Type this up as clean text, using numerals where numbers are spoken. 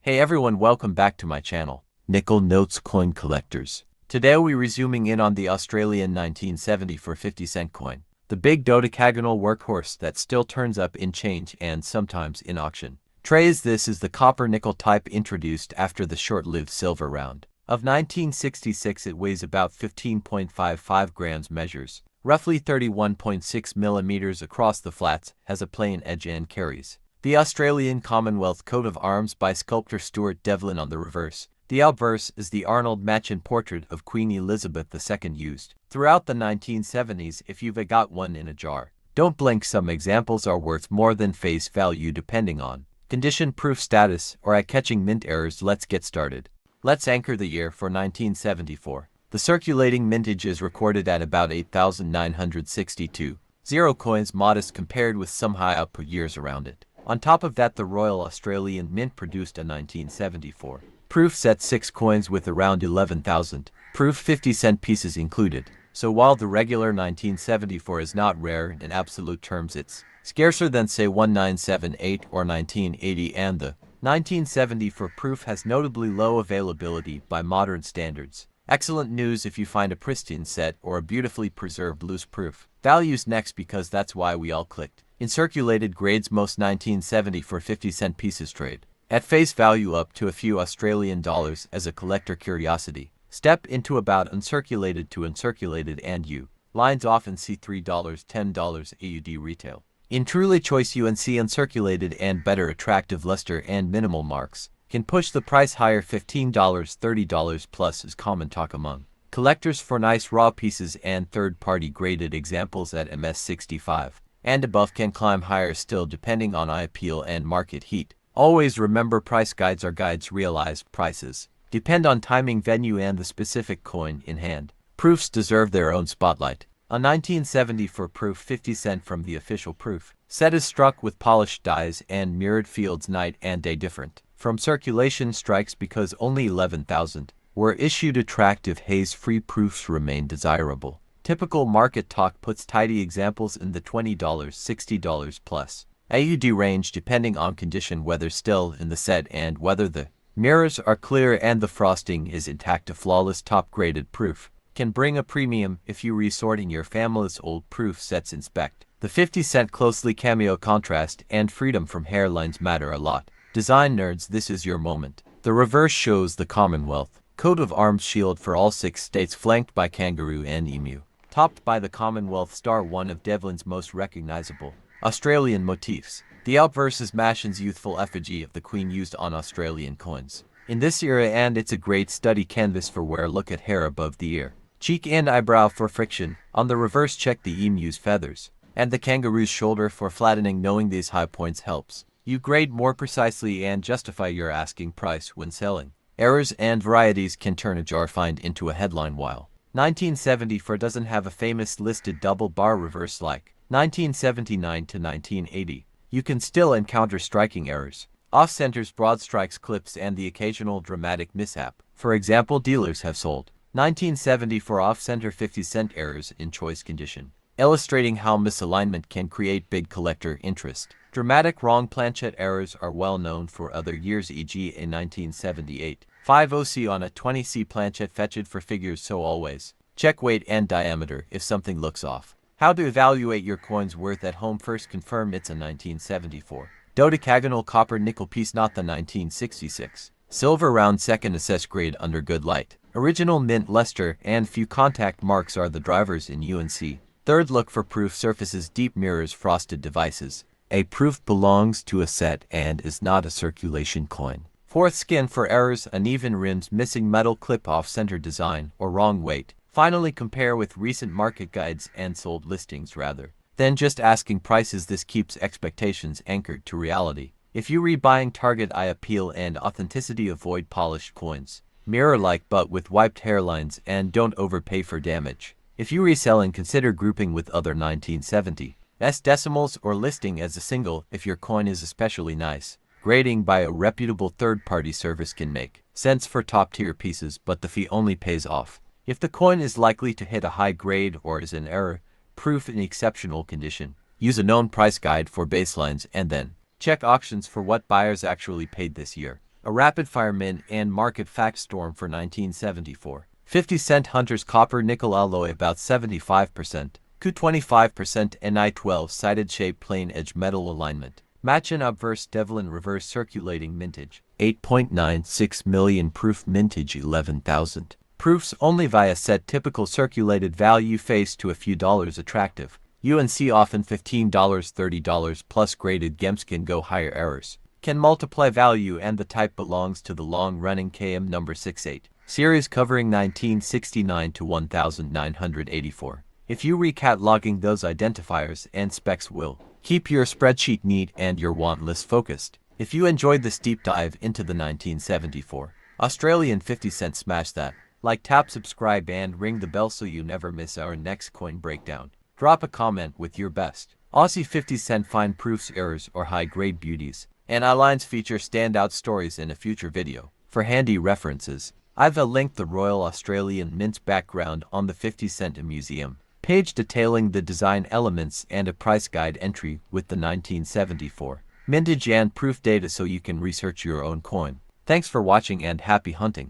Hey everyone, welcome back to my channel, Nickel Notes Coin Collectors. Today we're zooming in on the Australian 1970 for 50-cent coin, the big dodecagonal workhorse that still turns up in change and sometimes in auction. This is the copper-nickel type introduced after the short-lived silver round. Of 1966, it weighs about 15.55 grams, measures roughly 31.6 millimeters across the flats, has a plain edge and carries the Australian Commonwealth coat of arms by sculptor Stuart Devlin on the reverse. The obverse is the Arnold Machen portrait of Queen Elizabeth II used throughout the 1970s if you've got one in a jar. Don't blink, some examples are worth more than face value depending on condition, proof status, or eye-catching mint errors. Let's get started. Let's anchor the year for 1974. The circulating mintage is recorded at about 8,962. Zero coins, modest compared with some high output years around it. On top of that, the Royal Australian Mint produced a 1974 proof set 6 coins with around 11,000 proof 50-cent pieces included. So while the regular 1974 is not rare in absolute terms, it's scarcer than say 1978 or 1980, and the 1974 proof has notably low availability by modern standards. Excellent news if you find a pristine set or a beautifully preserved loose proof. Values next, because that's why we all clicked. In circulated grades, most 1970 for 50-cent pieces trade at face value up to a few Australian dollars as a collector curiosity. Step into about uncirculated to uncirculated and you lines often see $3, $10 AUD retail. In truly choice UNC uncirculated and better attractive luster and minimal marks can push the price higher. $15, $30 plus is common talk among collectors for nice raw pieces, and third-party graded examples at MS65 and above can climb higher still depending on eye appeal and market heat. Always remember, price guides are guides, realized prices depend on timing, venue, and the specific coin in hand. Proofs deserve their own spotlight. A 1970 for proof 50-cent from the official proof set is struck with polished dies and mirrored fields, night and day different from circulation strikes because only 11,000 were issued. Attractive haze-free proofs remain desirable. Typical market talk puts tidy examples in the $20, $60 plus AUD range depending on condition, whether still in the set and whether the mirrors are clear and the frosting is intact. A flawless top-graded proof can bring a premium if you resorting your family's old proof sets. Inspect the 50-cent closely. Cameo contrast and freedom from hairlines matter a lot. Design nerds, this is your moment. The reverse shows the Commonwealth coat of arms shield for all 6 states, flanked by kangaroo and emu, topped by the Commonwealth star, one of Devlin's most recognizable Australian motifs. The obverse is Machen's youthful effigy of the Queen used on Australian coins in this era, and it's a great study canvas for wear. Look at hair above the ear, cheek, and eyebrow for friction. On the reverse, check the emu's feathers and the kangaroo's shoulder for flattening. Knowing these high points helps you grade more precisely and justify your asking price when selling. Errors and varieties can turn a jar find into a headline, while 1974 doesn't have a famous listed double bar reverse like 1979 to 1980. You can still encounter striking errors, off-centers, broad strikes, clips, and the occasional dramatic mishap. For example, dealers have sold 1974 off-center 50-cent errors in choice condition, illustrating how misalignment can create big collector interest. Dramatic wrong planchet errors are well known for other years, e.g. a 1978 50C on a 20C planchet fetched for figures, so always check weight and diameter if something looks off. How to evaluate your coin's worth at home. First, confirm it's a 1974 dodecagonal copper nickel piece, not the 1966 silver round. Second, assess grade under good light. Original mint luster and few contact marks are the drivers in UNC. Third, look for proof surfaces, deep mirrors, frosted devices. A proof belongs to a set and is not a circulation coin. Fourth, skin for errors, uneven rims, missing metal clip, off-center design, or wrong weight. Finally, compare with recent market guides and sold listings rather than just asking prices. This keeps expectations anchored to reality. If you rebuying, target eye appeal and authenticity. Avoid polished coins, mirror-like but with wiped hairlines, and don't overpay for damage. If you reselling, consider grouping with other 1970 decimals or listing as a single if your coin is especially nice. Grading by a reputable third-party service can make sense for top-tier pieces, but the fee only pays off if the coin is likely to hit a high grade or is an error proof in exceptional condition. Use a known price guide for baselines and then check auctions for what buyers actually paid this year. A rapid-fire mint and market fact storm for 1974. 50-cent Hunter's copper nickel alloy about 75%. Cu 25% Ni12 sided shape plain edge metal alignment. Match and obverse Devlin reverse circulating mintage. 8.96 million proof mintage 11,000. Proofs only via set typical circulated value face to a few dollars attractive. UNC often $15, $30 plus graded gems can go higher errors. Can multiply value and the type belongs to the long-running KM number 68. Series covering 1969 to 1984. If you recataloging those identifiers and specs will keep your spreadsheet neat and your want list focused. If you enjoyed this deep dive into the 1974 Australian 50-cent, smash that like, tap subscribe and ring the bell so you never miss our next coin breakdown. Drop a comment with your best Aussie 50-cent fine proofs, errors, or high-grade beauties. And outlines feature standout stories in a future video. For handy references, I've linked the Royal Australian Mint background on the 50-cent museum page detailing the design elements and a price guide entry with the 1974 mintage and proof data so you can research your own coin. Thanks for watching and happy hunting.